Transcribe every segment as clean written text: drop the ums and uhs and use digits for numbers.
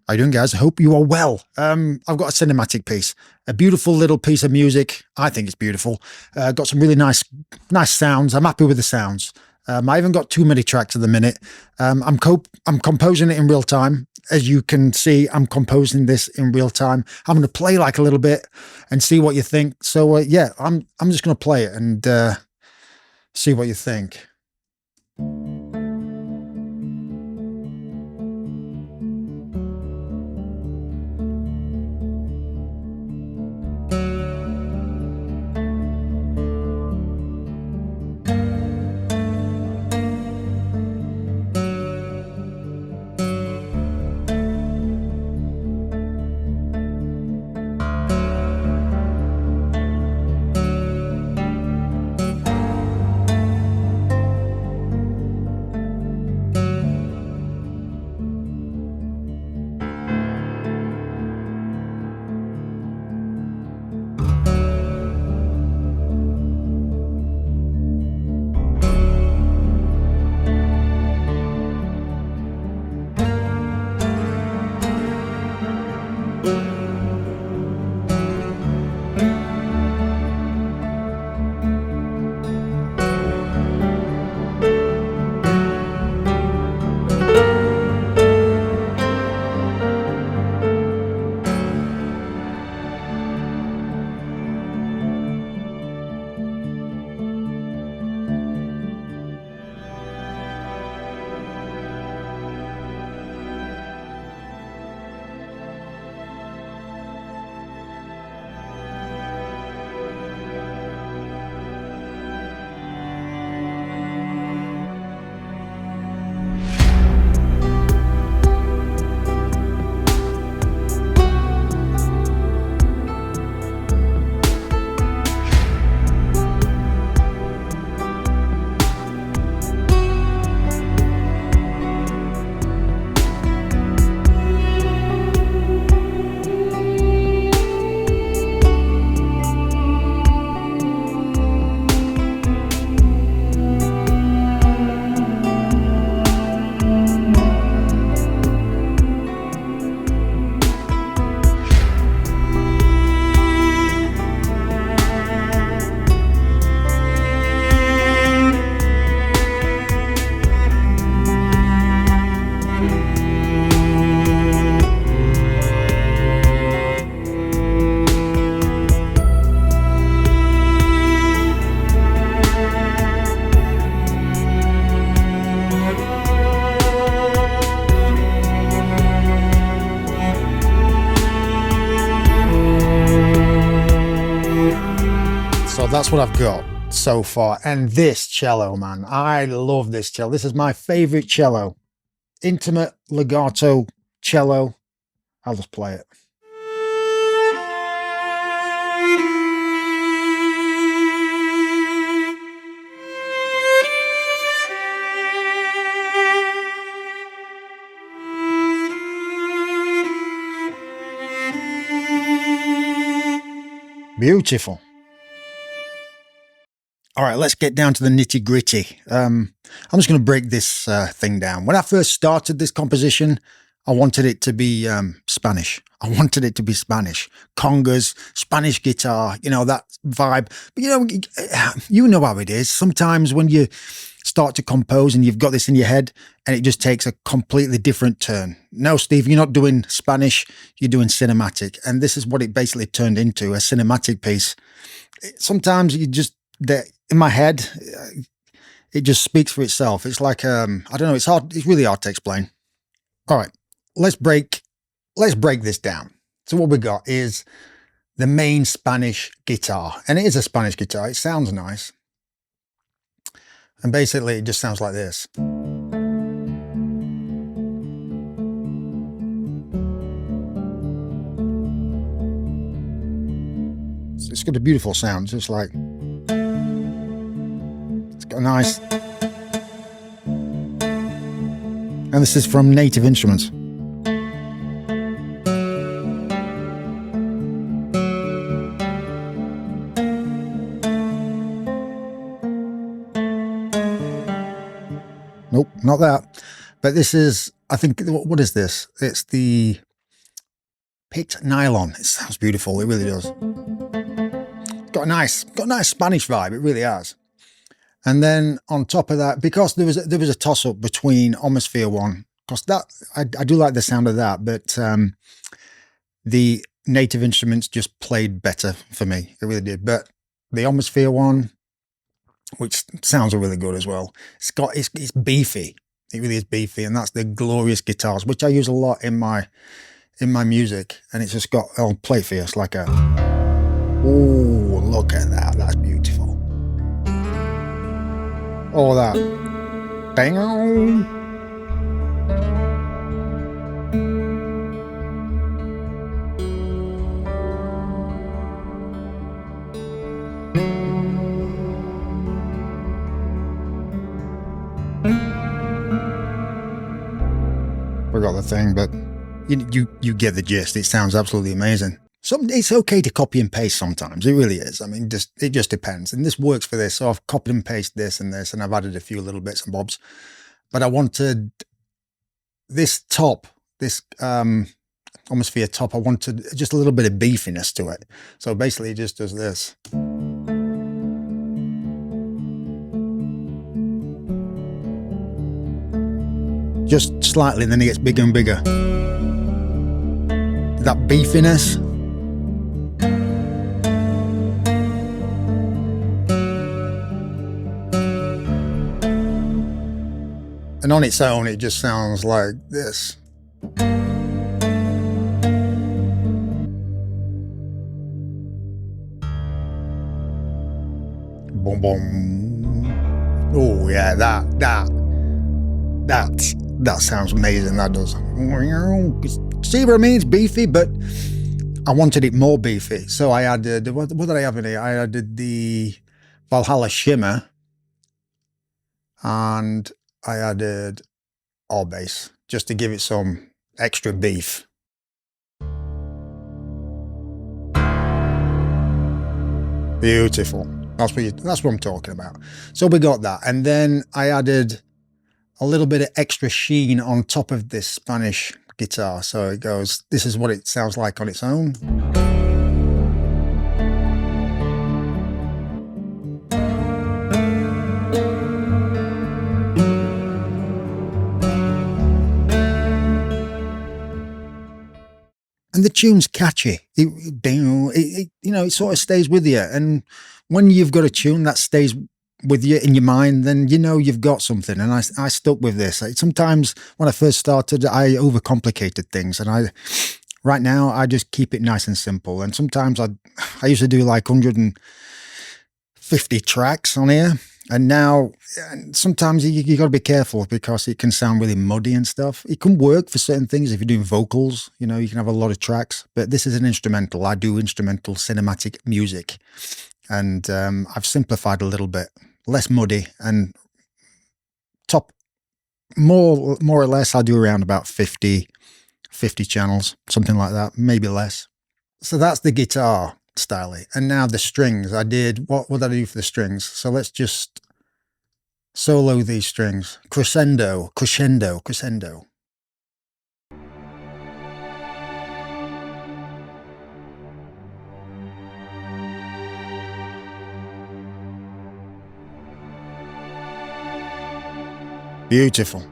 How you doing, guys? I hope you are well. I've got a cinematic piece, a beautiful little piece of music. I think it's beautiful. Got some really nice sounds. I'm happy with the sounds. I haven't got too many tracks at the minute. I'm composing it in real time. As you can see, I'm composing this in real time. I'm going to play like a little bit and see what you think. So yeah, I'm just going to play it and see what you think. So that's what I've got so far. And this cello, man, I love this cello. This is my favorite cello. Intimate legato cello. I'll just play it. Beautiful. All right, let's get down to the nitty gritty. I'm just going to break this thing down. When I first started this composition, I wanted it to be Spanish. I wanted it to be Spanish. Congas, Spanish guitar, you know, that vibe. But you know how it is. Sometimes when you start to compose and you've got this in your head and it just takes a completely different turn. No, Steve, you're not doing Spanish, you're doing cinematic. And this is what it basically turned into, a cinematic piece. Sometimes you just... in my head, it just speaks for itself. It's like, I don't know, it's hard. It's really hard to explain. All right, let's break this down. So what we got is the main Spanish guitar, and it is a Spanish guitar. It sounds nice. And basically it just sounds like this. So it's got a beautiful sound, just like, got a nice, and this is from Native Instruments. Nope, not that. But this is, I think, what is this? It's the picked nylon. It sounds beautiful. It really does. Got a nice Spanish vibe. It really has. And then on top of that, because there was a toss up between Atmosphere one, because that I do like the sound of that, but the native instruments just played better for me. It really did. But the Atmosphere one, which sounds really good as well, it's beefy. It really is beefy, and that's the glorious guitars, which I use a lot in my music. And it's just got, I'll play for you. It's like a, oh, look at that. That's beautiful. All that. Bang on. Forgot the thing, but you get the gist. It sounds absolutely amazing. It's okay to copy and paste sometimes. It really is. I mean, it just depends. And this works for this. So I've copied and pasted this and this, and I've added a few little bits and bobs. But I wanted this top, this Atmosphere top, I wanted just a little bit of beefiness to it. So basically it just does this. Just slightly, and then it gets bigger and bigger. That beefiness. And on its own, it just sounds like this. Boom, boom. Oh yeah, that sounds amazing. That does. See what I mean? It's beefy, but I wanted it more beefy. So I added, what did I have in here? I added the Valhalla Shimmer, and I added all bass just to give it some extra beef. Beautiful. That's what I'm talking about. So we got that, and then I added a little bit of extra sheen on top of this Spanish guitar. So it goes, this is what it sounds like on its own. And the tune's catchy. It sort of stays with you. And when you've got a tune that stays with you in your mind, then you know you've got something. And I stuck with this. Sometimes when I first started, I overcomplicated things, and right now I just keep it nice and simple. And sometimes I used to do like 150 tracks on here, and now sometimes you got to be careful because it can sound really muddy and stuff. It can work for certain things if you're doing vocals. You can have a lot of tracks, but this is an instrumental. I do instrumental cinematic music. And I've simplified a little bit, less muddy, and more or less I do around about 50 channels, something like that, maybe less. So that's the guitar style. And now the strings, what did I do for the strings? So let's just solo these strings. Crescendo. Beautiful.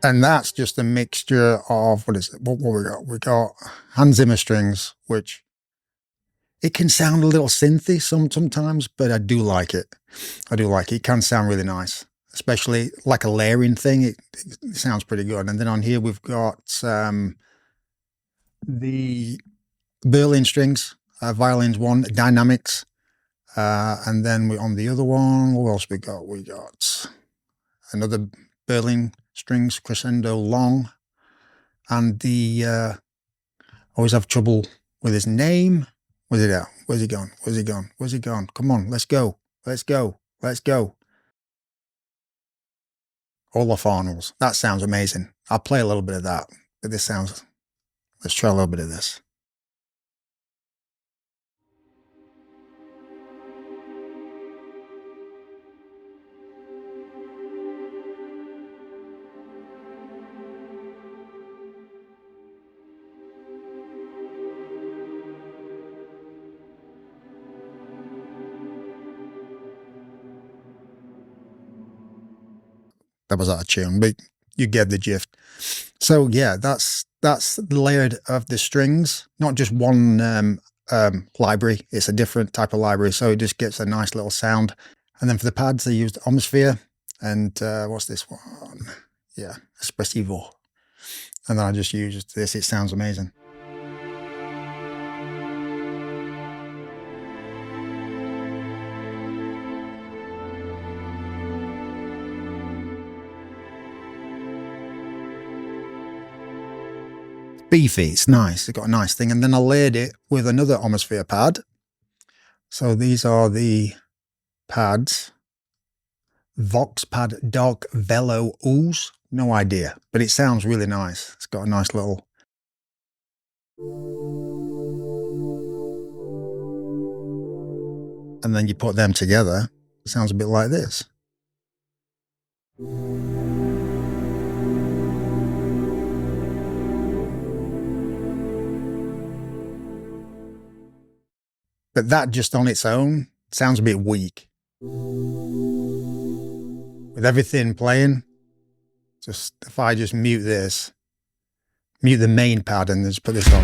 And that's just a mixture of, what is it? What we got? We got Hans Zimmer strings, which it can sound a little synthy sometimes, but I do like it. It can sound really nice, especially like a layering thing. It sounds pretty good. And then on here we've got the Berlin strings, violins one, dynamics, and then on the other one, what else we got? We got another Berlin strings, crescendo long, and the always have trouble with his name. Where's it at? Where's he gone? Come on, let's go. Olaf Arnolds. That sounds amazing. I'll play a little bit of that, but let's try a little bit of this. that was out of tune, but you get the gist. So yeah, that's the layered of the strings, not just one library. It's a different type of library, so it just gets a nice little sound. And then for the pads, I used Omsphere and what's this one? Yeah, Espressivo. And then I just used this. It sounds amazing. Beefy, it's nice. It's got a nice thing. And then I layered it with another Omsphere pad. So these are the pads. Vox Pad Dark Velo Ooze. No idea, but it sounds really nice. It's got a nice little... And then you put them together, it sounds a bit like this. But that just on its own sounds a bit weak. With everything playing, just if I just mute this, mute the main pad and just put this on.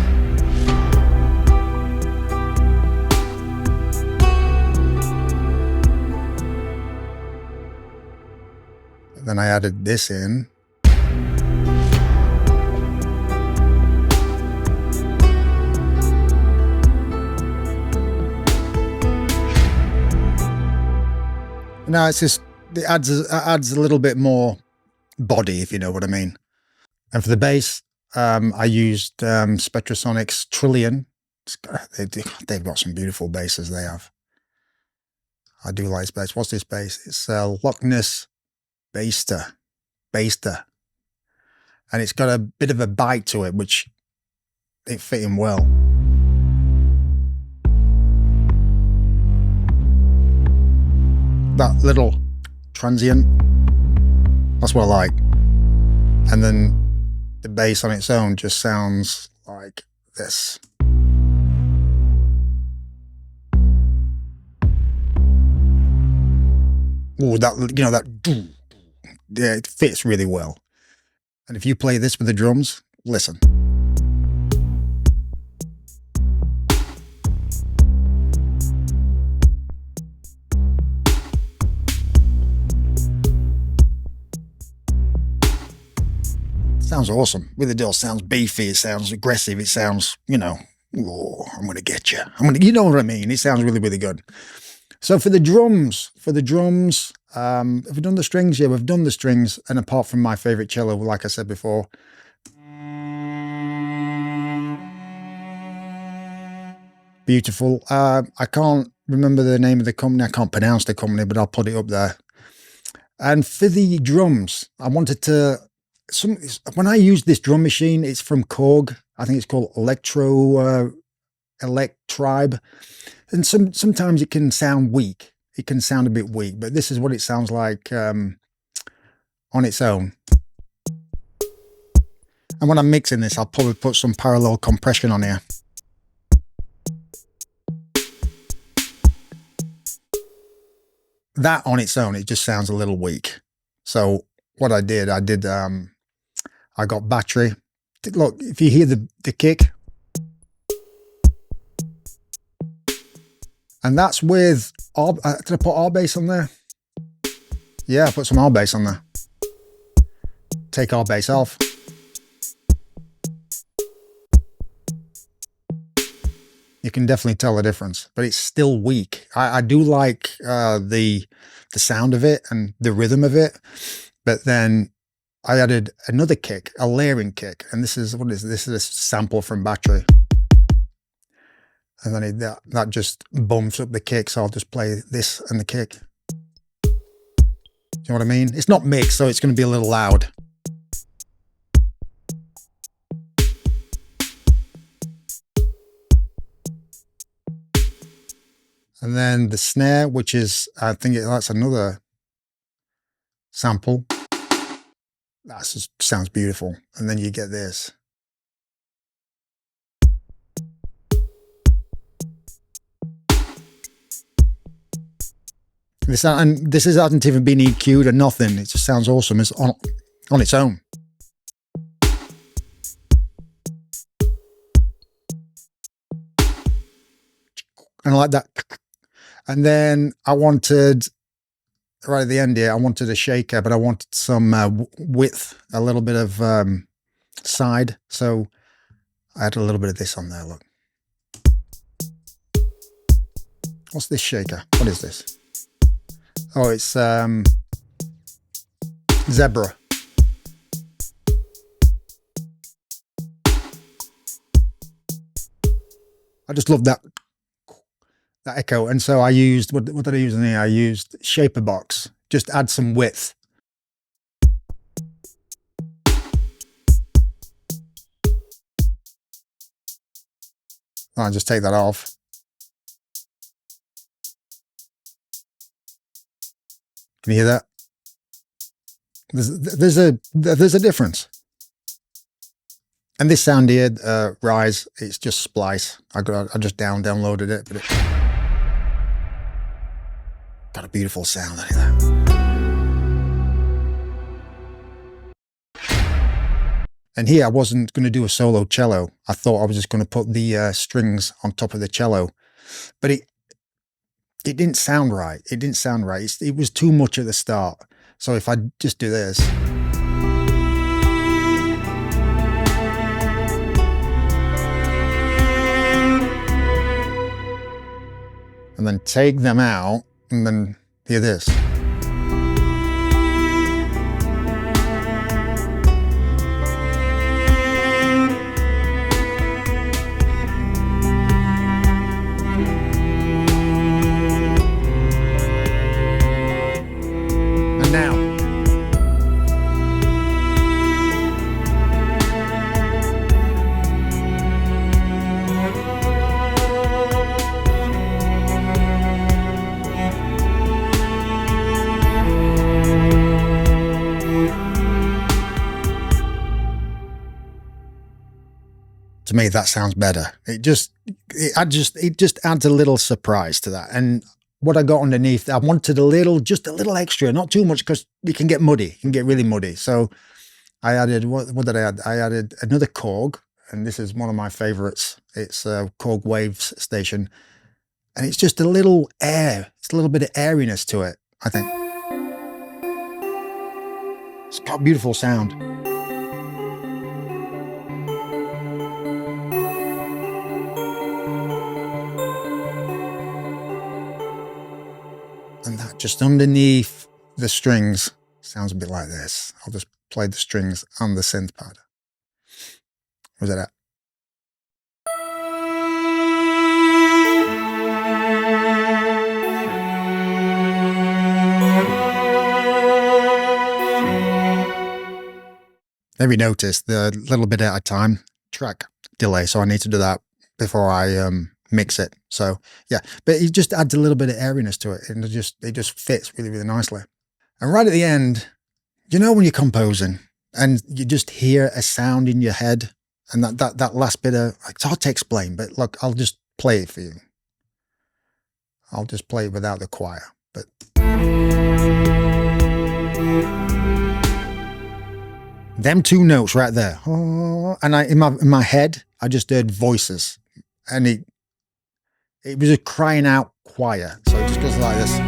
And then I added this in. No, it's just, it adds a little bit more body, if you know what I mean. And for the bass, I used Spectrasonics Trillion. They've got some beautiful basses, they have. I do like this bass. What's this bass? It's Loch Ness Baster. And it's got a bit of a bite to it, which it fit in well. That little transient, that's what I like. And then the bass on its own just sounds like this. Oh, that, you know, that, yeah, it fits really well. And if you play this with the drums, listen. Sounds awesome. Really does. Sounds beefy. It sounds aggressive. It sounds, you know, oh, I'm going to get you. You know what I mean? It sounds really, really good. So for the drums, have we done the strings? Yeah, we've done the strings. And apart from my favorite cello, like I said before, beautiful. I can't remember the name of the company. I can't pronounce the company, but I'll put it up there. And for the drums, I wanted to, when I use this drum machine, it's from Korg. I think it's called Electribe. And sometimes it can sound weak. It can sound a bit weak, but this is what it sounds like on its own. And when I'm mixing this, I'll probably put some parallel compression on here. That on its own, it just sounds a little weak. So what I did, I got battery. Look, if you hear the kick, and that's with, did I put R bass on there? Yeah, I put some R bass on there. Take R bass off. You can definitely tell the difference, but it's still weak. I do like the sound of it and the rhythm of it, but then I added another kick, a layering kick, and this is a sample from Battery. And then that just bumps up the kick, so I'll just play this and the kick. Do you know what I mean? It's not mixed, so it's going to be a little loud. And then the snare, which is, I think that's another sample. That just sounds beautiful. And then you get this. This hasn't even been EQ'd or nothing. It just sounds awesome. It's on its own. And I like that. And then I wanted, right at the end here, I wanted a shaker, but I wanted some width, a little bit of side. So I had a little bit of this on there, look. What's this shaker? What is this? Oh, it's Zebra. I just love that echo. And so I used, what did I use in here? I used Shaper Box, just add some width. I'll just take that off. Can you hear that? There's a difference. And this sound here, Rise, it's just Splice. I just downloaded it, but it got a beautiful sound out of that. And here I wasn't going to do a solo cello. I thought I was just going to put the strings on top of the cello, but it didn't sound right. It didn't sound right. It was too much at the start. So if I just do this. And then take them out and then hear this. And now. To me, that sounds better. It just adds a little surprise to that. And what I got underneath, I wanted just a little extra, not too much, because it can get muddy. It can get really muddy. So I added, what did I add? I added another Korg, and this is one of my favorites. It's a Korg Waves station. And it's just a little air. It's a little bit of airiness to it, I think. It's got a beautiful sound. And that just underneath the strings sounds a bit like this. I'll just play the strings on the synth pad. Where's that at? Maybe notice the little bit at a time track delay. So I need to do that before I mix it. So yeah, but it just adds a little bit of airiness to it, and it just fits really, really nicely. And right at the end, you know, when you're composing and you just hear a sound in your head, and that last bit of, it's hard to explain, but look, I'll just play it for you. I'll just play it without the choir, but them two notes right there, and in my head, I just heard voices, and it was a crying out choir. So it just goes like this.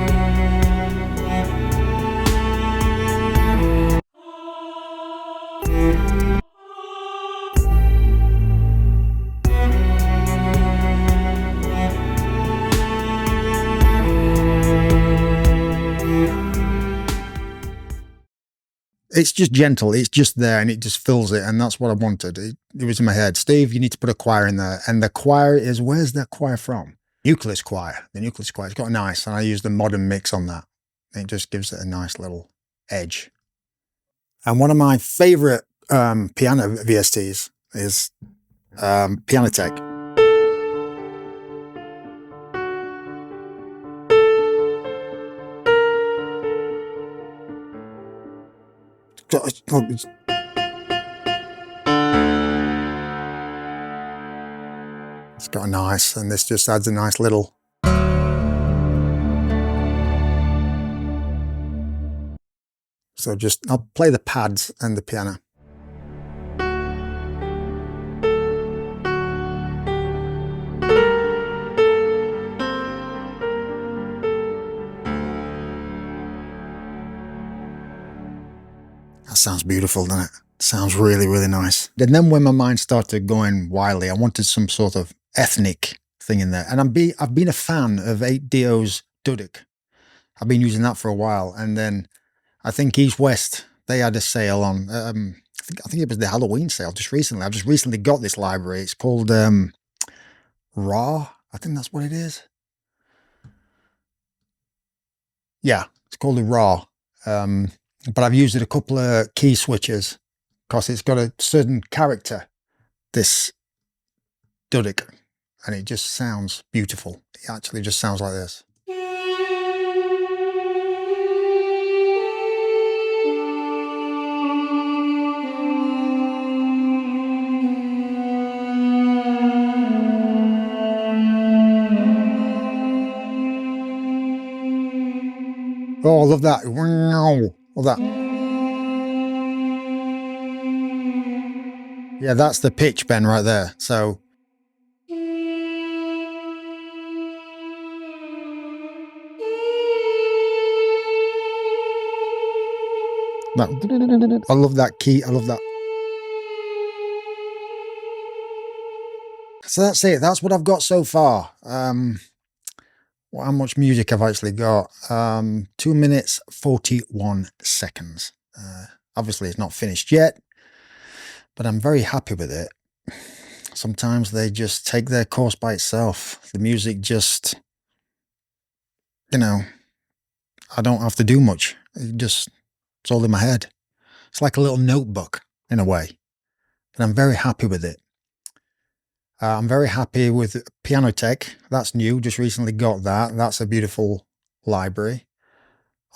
It's just gentle. It's just there, and it just fills it. And that's what I wanted. It was in my head. Steve, you need to put a choir in there. And the choir is, where's that choir from? Nucleus choir. The Nucleus choir. It's got a nice, and I use the modern mix on that. It just gives it a nice little edge. And one of my favorite piano VSTs is Pianotech. It's got a nice, and this just adds a nice little. So I'll play the pads and the piano. That sounds beautiful, doesn't it? Sounds really, really nice. And then when my mind started going wildly, I wanted some sort of ethnic thing in there. And I've been a fan of 8Do's Duduk. I've been using that for a while. And then I think East West, they had a sale on, I think it was the Halloween sale just recently. I've just recently got this library. It's called Raw. I think that's what it is. Yeah, it's called the Raw. But I've used it a couple of key switches because it's got a certain character, this Duduk, and it just sounds beautiful. It actually just sounds like this. Oh, I love that. Love that. Yeah, that's the pitch bend right there. So I love that key. I love that. So that's it. That's what I've got so far. How much music I've actually got? 2 minutes, 41 seconds. Obviously, it's not finished yet, but I'm very happy with it. Sometimes they just take their course by itself. The music just, I don't have to do much. It's all in my head. It's like a little notebook in a way. And I'm very happy with it. I'm very happy with Piano Tech. That's new. Just recently got that. That's a beautiful library.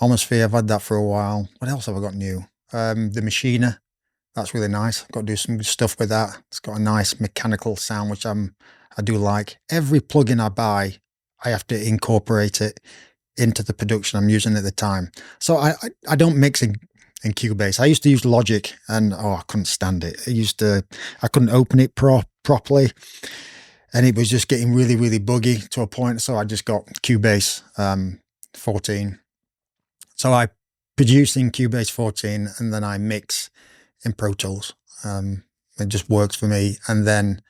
Atmosphere, I've had that for a while. What else have I got new? The Machiner. That's really nice. I've got to do some stuff with that. It's got a nice mechanical sound, which I do like. Every plugin I buy, I have to incorporate it into the production I'm using at the time. So I don't mix in Cubase. I used to use Logic, and I couldn't stand it. I couldn't open it properly, and it was just getting really, really buggy to a point. So I just got Cubase 14. So I produce in Cubase 14, and then I mix in Pro Tools. It just works for me, and then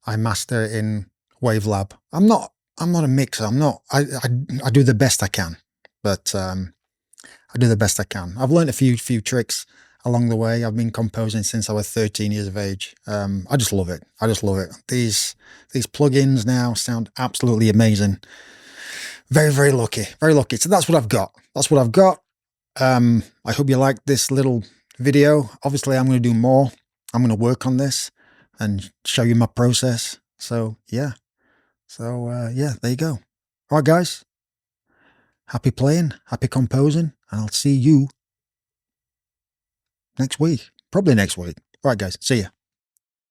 I master in Wavelab. I'm not a mixer. I do the best I can, but I do the best I can. I've learned a few tricks along the way. I've been composing since I was 13 years of age. I just love it. I just love it. These plugins now sound absolutely amazing. Very, very lucky. Very lucky. So that's what I've got. That's what I've got. I hope you liked this little video. Obviously, I'm going to do more. I'm going to work on this and show you my process. So, yeah. So, yeah, there you go. All right, guys. Happy playing, happy composing, and I'll see you next week. Probably next week. All right, guys. See ya.